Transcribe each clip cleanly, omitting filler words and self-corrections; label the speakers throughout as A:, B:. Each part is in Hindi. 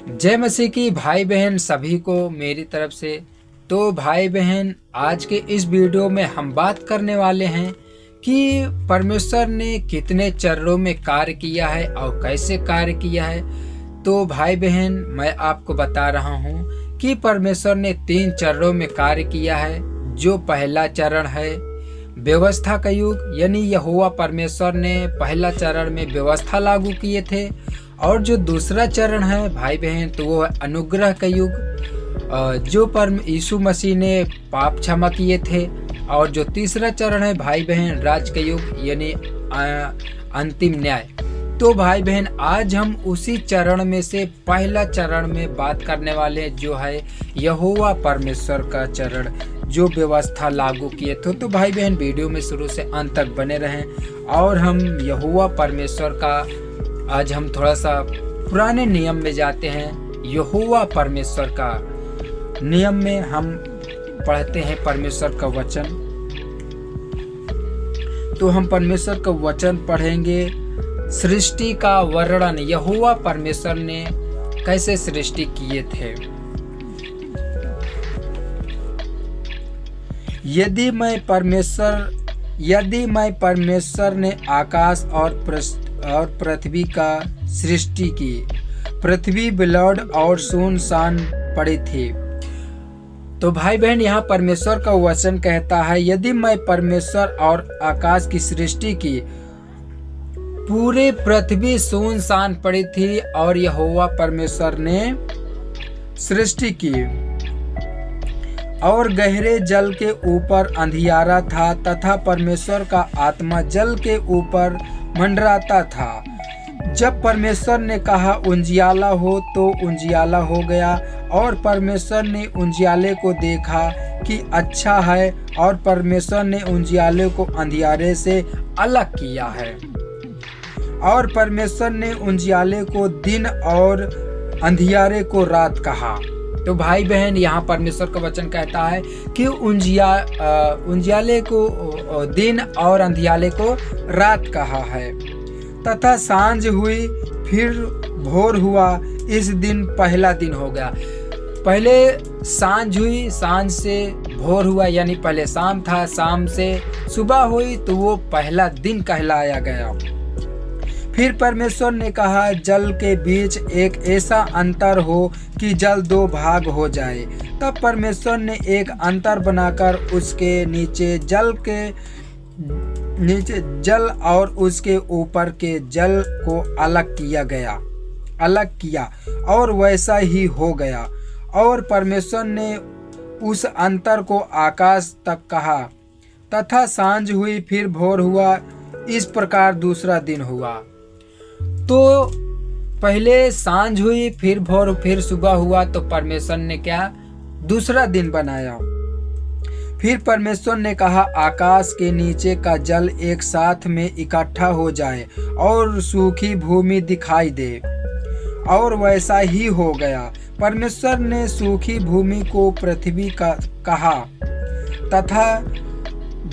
A: जय मसीह की भाई बहन सभी को मेरी तरफ से। तो भाई बहन, आज के इस वीडियो में हम बात करने वाले हैं कि परमेश्वर ने कितने चरणों में कार्य किया है और कैसे कार्य किया है। तो भाई बहन, मैं आपको बता रहा हूँ कि परमेश्वर ने 3 चरणों में कार्य किया है। जो पहला चरण है व्यवस्था का युग, यानी यहोवा परमेश्वर ने पहला चरण में व्यवस्था लागू किए थे। और जो दूसरा चरण है भाई बहन, तो वो है अनुग्रह का युग, जो यीशु मसीह ने पाप क्षमा किए थे। और जो तीसरा चरण है भाई बहन, राज का युग, यानी अंतिम न्याय। तो भाई बहन, आज हम उसी चरण में से पहला चरण में बात करने वाले हैं, जो है यहोवा परमेश्वर का चरण, जो व्यवस्था लागू किए थे। तो भाई बहन, वीडियो में शुरू से अंत तक बने रहें। और हम यहोवा परमेश्वर का आज हम थोड़ा सा पुराने नियम में जाते हैं। यहोवा परमेश्वर का नियम में हम पढ़ते हैं परमेश्वर का वचन। तो हम परमेश्वर का वचन पढ़ेंगे। सृष्टि का वर्णन, यहोवा परमेश्वर ने कैसे सृष्टि किए थे। यदि मैं परमेश्वर ने आकाश और पृथ्वी का सृष्टि की, पृथ्वी ब्लड और सुनसान पड़ी थी। तो भाई बहन, यहाँ परमेश्वर का वचन कहता है, यदि मैं परमेश्वर और आकाश की सृष्टि की, पूरे पृथ्वी सुनसान पड़ी थी और यहोवा परमेश्वर ने सृष्टि की। और गहरे जल के ऊपर अंधियारा था तथा परमेश्वर का आत्मा जल के ऊपर मंडराता था। जब परमेश्वर ने कहा उजियाला हो, तो उजियाला हो गया। और परमेश्वर ने उजियाले को देखा कि अच्छा है, और परमेश्वर ने उजियाले को अंधियारे से अलग किया है। और परमेश्वर ने उजियाले को दिन और अंधियारे को रात कहा। तो भाई बहन, यहाँ परमेश्वर का वचन कहता है कि उजियाले को दिन और अंधियाले को रात कहा है। तथा सांझ हुई, फिर भोर हुआ। इस दिन पहला दिन हो गया। पहले सांझ हुई, सांझ से भोर हुआ, यानी पहले शाम था, शाम से सुबह हुई, तो वो पहला दिन कहलाया गया। फिर परमेश्वर ने कहा, जल के बीच एक ऐसा अंतर हो कि जल 2 भाग हो जाए। तब परमेश्वर ने एक अंतर बनाकर उसके नीचे जल और उसके ऊपर के जल को अलग किया और वैसा ही हो गया। और परमेश्वर ने उस अंतर को आकाश तक कहा। तथा सांझ हुई, फिर भोर हुआ। इस प्रकार दूसरा दिन हुआ। तो पहले सांझ हुई, फिर भोर, फिर सुबह हुआ। तो परमेश्वर ने क्या दूसरा दिन बनाया। फिर परमेश्वर ने कहा, आकाश के नीचे का जल एक साथ में इकट्ठा हो जाए और सूखी भूमि दिखाई दे। और वैसा ही हो गया। परमेश्वर ने सूखी भूमि को पृथ्वी का कहा, तथा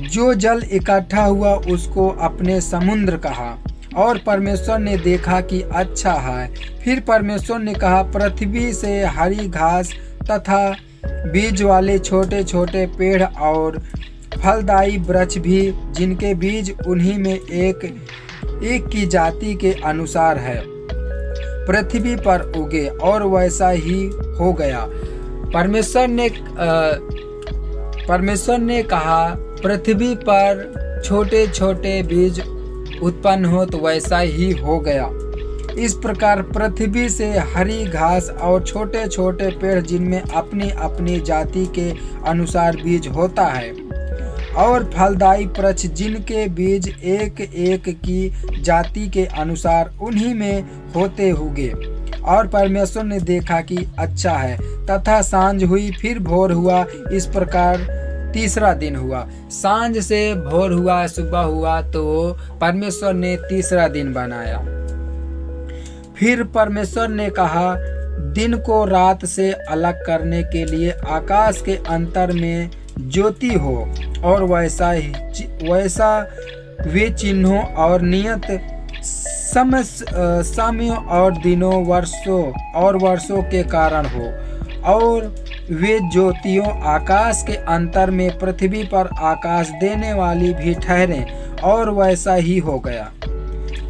A: जो जल इकट्ठा हुआ उसको अपने समुद्र कहा। और परमेश्वर ने देखा कि अच्छा है। फिर परमेश्वर ने कहा, पृथ्वी से हरी घास तथा बीज वाले छोटे छोटे पेड़ और फलदायी वृक्ष भी, जिनके बीज उन्हीं में एक की जाति के अनुसार है, पृथ्वी पर उगे। और वैसा ही हो गया। परमेश्वर ने कहा, पृथ्वी पर छोटे छोटे बीज उत्पन्न हो, तो वैसा ही हो गया। इस प्रकार पृथ्वी से हरी घास और छोटे छोटे पेड़, जिनमें अपनी अपनी जाति के अनुसार बीज होता है, और फलदायी वृक्ष, जिनके बीज एक की जाति के अनुसार उन्हीं में होते हुए। और परमेश्वर ने देखा कि अच्छा है। तथा सांझ हुई, फिर भोर हुआ। इस प्रकार तीसरा दिन हुआ। सांझ से भोर हुआ, सुबह हुआ, तो परमेश्वर ने तीसरा दिन बनाया। फिर परमेश्वर ने कहा, दिन को रात से अलग करने के लिए आकाश के अंतर में ज्योति हो। और वैसा वे चिन्हों और नियत समय और दिनों वर्षों के कारण हो, और वे ज्योतियों आकाश के अंतर में पृथ्वी पर आकाश देने वाली भी ठहरें, और वैसा ही हो गया।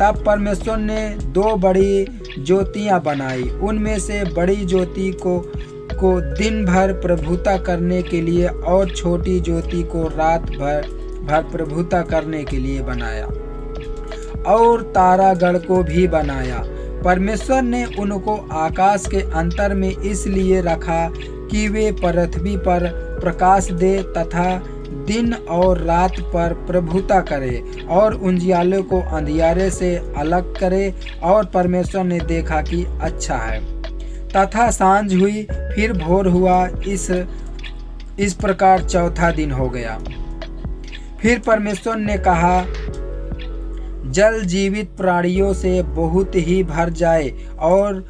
A: तब परमेश्वर ने 2 बड़ी ज्योतियां बनाई, उनमें से बड़ी ज्योति को दिन भर प्रभुता करने के लिए और छोटी ज्योति को रात भर प्रभुता करने के लिए बनाया, और तारागण को भी बनाया। परमेश्वर ने उनको आकाश के अंतर में इसलिए रखा कि वे पृथ्वी पर प्रकाश दे तथा दिन और रात पर प्रभुता करे, और उजियाले को अंधियारे से अलग करे। और परमेश्वर ने देखा कि अच्छा है। तथा सांझ हुई, फिर भोर हुआ। इस प्रकार चौथा दिन हो गया। फिर परमेश्वर ने कहा, जल जीवित प्राणियों से बहुत ही भर जाए, और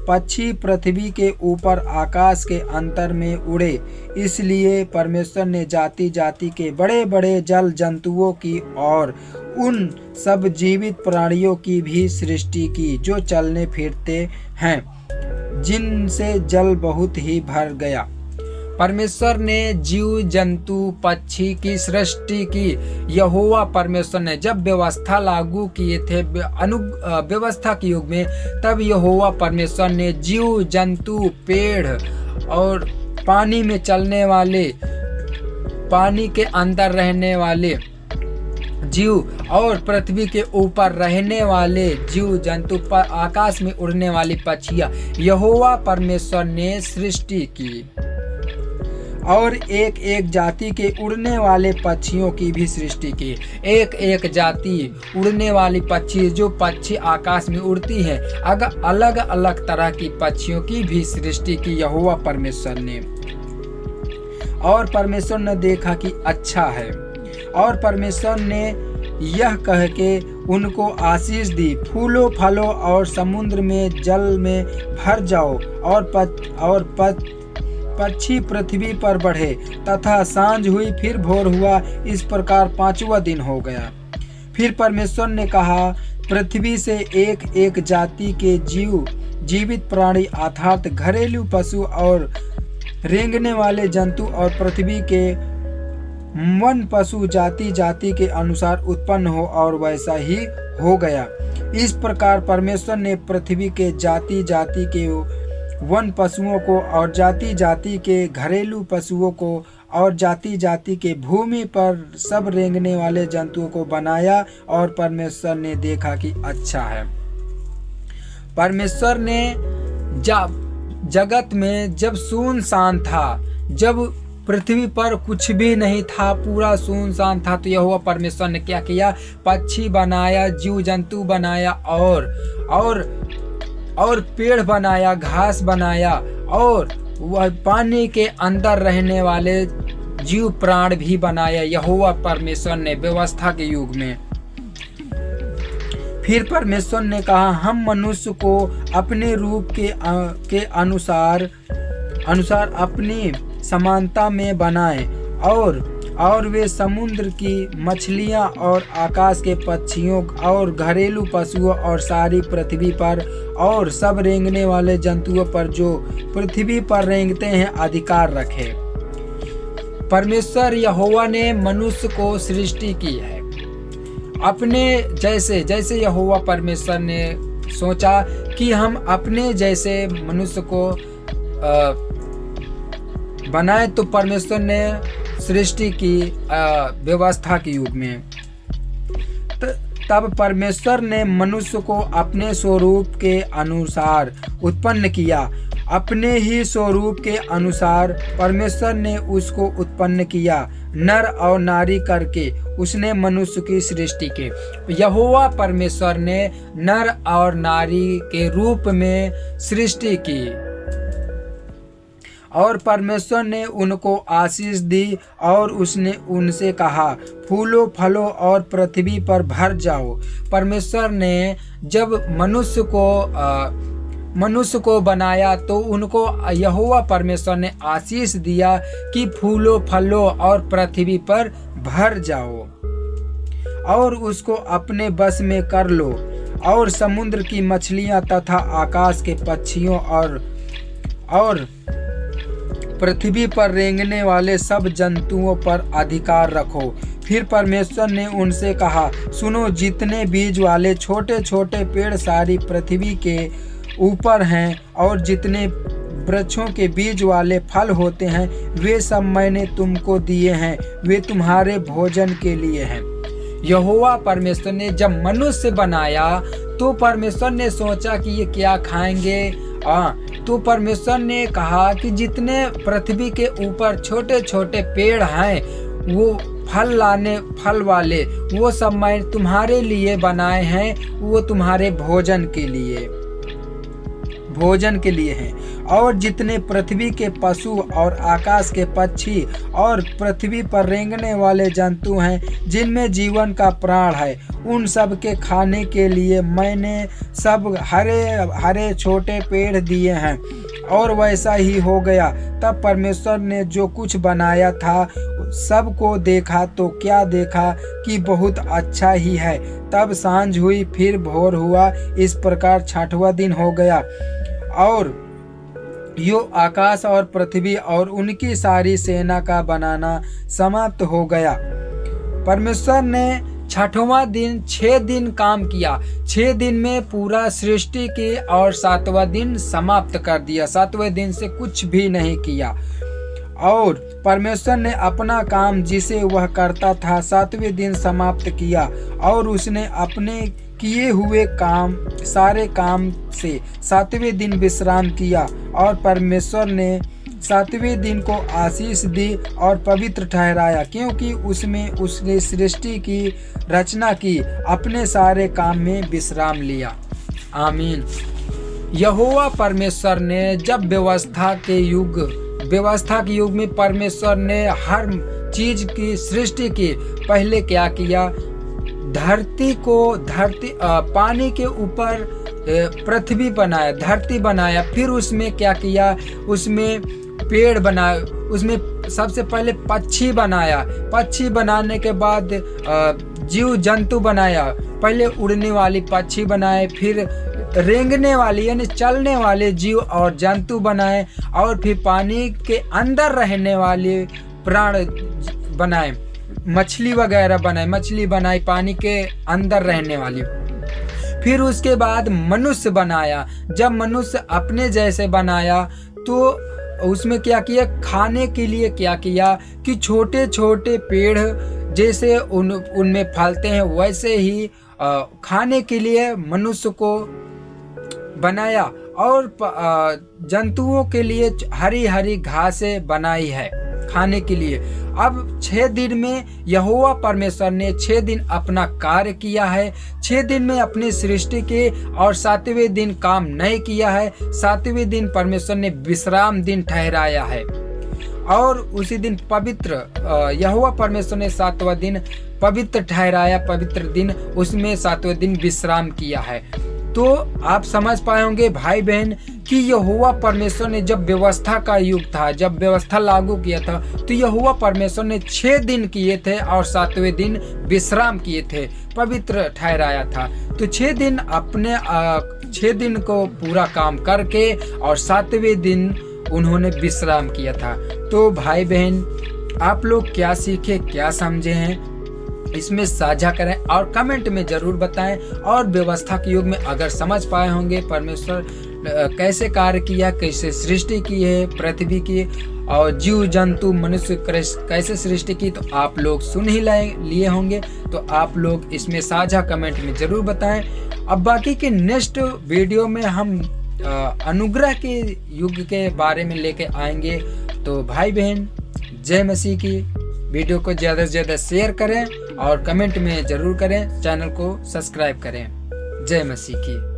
A: पक्षी पृथ्वी के ऊपर आकाश के अंतर में उड़े। इसलिए परमेश्वर ने जाति जाति के बड़े बड़े जल जंतुओं की और उन सब जीवित प्राणियों की भी सृष्टि की जो चलने फिरते हैं, जिनसे जल बहुत ही भर गया। परमेश्वर ने जीव जंतु पक्षी की सृष्टि की। यहोवा परमेश्वर ने जब व्यवस्था लागू किए थे व्यवस्था के युग में, तब यहोवा परमेश्वर ने जीव जंतु पेड़ और पानी में चलने वाले, पानी के अंदर रहने वाले जीव और पृथ्वी के ऊपर रहने वाले जीव जंतु पर आकाश में उड़ने वाली पक्षियां यहोवा परमेश्वर ने सृष्टि की, और एक एक जाति के उड़ने वाले पक्षियों की भी सृष्टि की। एक एक जाति उड़ने वाली पक्षी, जो पक्षी आकाश में उड़ती हैं, अगर अलग अलग तरह की पक्षियों की भी सृष्टि की यहोवा परमेश्वर ने। और परमेश्वर ने देखा कि अच्छा है, और परमेश्वर ने यह कह के उनको आशीष दी, फूलो फलो और समुद्र में जल में भर जाओ, और पक्षी पृथ्वी पर बढ़े। तथा सांझ हुई, फिर भोर हुआ। इस प्रकार 5वां दिन हो गया। फिर परमेश्वर ने कहा, पृथ्वी से एक एक जाति के जीवित प्राणी अर्थात घरेलू पशु और रेंगने वाले जंतु और पृथ्वी के वन पशु जाति जाति के अनुसार उत्पन्न हो, और वैसा ही हो गया। इस प्रकार परमेश्वर ने पृथ्वी के जाति जाति के वन पशुओं को और जाति जाति के घरेलू पशुओं को और जाति जाति के भूमि पर सब रेंगने वाले जंतुओं को बनाया, और परमेश्वर ने देखा कि अच्छा है। परमेश्वर ने जगत में जब सुनसान था, जब पृथ्वी पर कुछ भी नहीं था, पूरा सुनसान था, तो यहोवा परमेश्वर ने क्या किया? पक्षी बनाया, जीव जंतु बनाया, और पेड़ बनाया, घास बनाया, और वह पानी के अंदर रहने वाले जीव प्राण भी बनाया यहोवा परमेश्वर ने व्यवस्था के युग में। फिर परमेश्वर ने कहा, हम मनुष्य को अपने रूप के अनुसार अपनी समानता में बनाएं, और वे समुद्र की मछलियां और आकाश के पक्षियों और घरेलू पशुओं और सारी पृथ्वी पर और सब रेंगने वाले जंतुओं पर जो पृथ्वी पर रेंगते हैं अधिकार रखे। परमेश्वर यहोवा ने मनुष्य को सृष्टि की है अपने जैसे। जैसे यहोवा परमेश्वर ने सोचा कि हम अपने जैसे मनुष्य को बनाए, तो परमेश्वर ने सृष्टि की व्यवस्था के युग में। तब परमेश्वर ने मनुष्य को अपने स्वरूप के अनुसार उत्पन्न किया। अपने ही स्वरूप के अनुसार परमेश्वर ने उसको उत्पन्न किया, नर और नारी करके उसने मनुष्य की सृष्टि की। यहोवा परमेश्वर ने नर और नारी के रूप में सृष्टि की, और परमेश्वर ने उनको आशीष दी, और उसने उनसे कहा, फूलो फलो और पृथ्वी पर भर जाओ। परमेश्वर ने जब मनुष्य को बनाया, तो उनको यहोवा परमेश्वर ने आशीष दिया कि फूलो फलो और पृथ्वी पर भर जाओ। और उसको अपने बस में कर लो, और समुद्र की मछलियां तथा आकाश के पक्षियों और पृथ्वी पर रेंगने वाले सब जंतुओं पर अधिकार रखो। फिर परमेश्वर ने उनसे कहा, सुनो, जितने बीज वाले छोटे छोटे पेड़ सारी पृथ्वी के ऊपर हैं और जितने वृक्षों के बीज वाले फल होते हैं, वे सब मैंने तुमको दिए हैं, वे तुम्हारे भोजन के लिए हैं। यहोवा परमेश्वर ने जब मनुष्य बनाया तो परमेश्वर ने सोचा कि ये क्या खाएंगे। तो परमेश्वर ने कहा कि जितने पृथ्वी के ऊपर छोटे छोटे पेड़ हैं, वो फल वाले, वो सब मैं तुम्हारे लिए बनाए हैं, वो तुम्हारे भोजन के लिए हैं। और जितने पृथ्वी के पशु और आकाश के पक्षी और पृथ्वी पर रेंगने वाले जंतु हैं, जिनमें जीवन का प्राण है, उन सब के खाने के लिए मैंने सब हरे हरे छोटे पेड़ दिए हैं। और वैसा ही हो गया। तब परमेश्वर ने जो कुछ बनाया था सबको देखा तो क्या देखा कि बहुत अच्छा ही है। तब सांझ हुई, फिर भोर हुआ, इस प्रकार 6वां दिन हो गया। और यो आकाश और पृथ्वी और उनकी सारी सेना का बनाना समाप्त हो गया। परमेश्वर ने 6वां दिन 6 दिन काम किया, 6 दिन में पूरा सृष्टि की और 7वां दिन समाप्त कर दिया। 7वें दिन से कुछ भी नहीं किया। और परमेश्वर ने अपना काम जिसे वह करता था 7वें दिन समाप्त किया। और उसने अपने किए हुए सारे काम से 7वें दिन विश्राम किया। और परमेश्वर ने 7वें दिन को आशीष दी और पवित्र ठहराया, क्योंकि उसमें उसने सृष्टि की रचना की, अपने सारे काम में विश्राम लिया। आमीन। यहोवा परमेश्वर ने जब व्यवस्था के युग में परमेश्वर ने हर चीज की सृष्टि की। पहले क्या किया? पानी के ऊपर पृथ्वी बनाया, धरती बनाया। फिर उसमें क्या किया? उसमें पेड़ बनाया, उसमें सबसे पहले पक्षी बनाया। पक्षी बनाने के बाद जीव जंतु बनाया। पहले उड़ने वाली पक्षी बनाए, फिर रेंगने वाली यानी चलने वाले जीव और जंतु बनाए, और फिर पानी के अंदर रहने वाले प्राण बनाए, मछली वगैरह बनाए, मछली बनाई पानी के अंदर रहने वाली। फिर उसके बाद मनुष्य बनाया। जब मनुष्य अपने जैसे बनाया तो उसमें क्या किया? खाने के लिए क्या किया कि छोटे छोटे पेड़ जैसे उनमें फलते हैं, वैसे ही खाने के लिए मनुष्य को बनाया। और जंतुओं के लिए हरी हरी घासें बनाई है खाने के लिए। अब 6 दिन में यहोवा परमेश्वर ने 6 दिन अपना कार्य किया है। 6 दिन में अपनी सृष्टि के, और 7वें दिन काम नहीं किया है। 7वें दिन परमेश्वर ने विश्राम दिन ठहराया है। और उसी दिन पवित्र यहोवा परमेश्वर ने 7वां दिन पवित्र ठहराया, पवित्र दिन, उसमें 7वें दिन विश्राम किया है। तो आप समझ पाए होंगे भाई बहन कि यहोवा परमेश्वर ने जब व्यवस्था का युग था, जब व्यवस्था लागू किया था, तो यहोवा परमेश्वर ने 6 दिन किए थे और 7वें दिन विश्राम किए थे, पवित्र ठहराया था। तो 6 दिन को पूरा काम करके और 7वें दिन उन्होंने विश्राम किया था। तो भाई बहन, आप लोग क्या सीखे, क्या समझे हैं, इसमें साझा करें और कमेंट में जरूर बताएं। और व्यवस्था के युग में अगर समझ पाए होंगे परमेश्वर कैसे कार्य किया, कैसे सृष्टि की है पृथ्वी की, और जीव जंतु मनुष्य कैसे सृष्टि की, तो आप लोग सुन ही लिए होंगे। तो आप लोग इसमें साझा कमेंट में जरूर बताएं। अब बाकी के नेक्स्ट वीडियो में हम अनुग्रह के युग के बारे में लेके आएंगे। तो भाई बहन, जय मसीह की। वीडियो को ज़्यादा से ज़्यादा शेयर करें और कमेंट में ज़रूर करें, चैनल को सब्सक्राइब करें। जय मसीह की।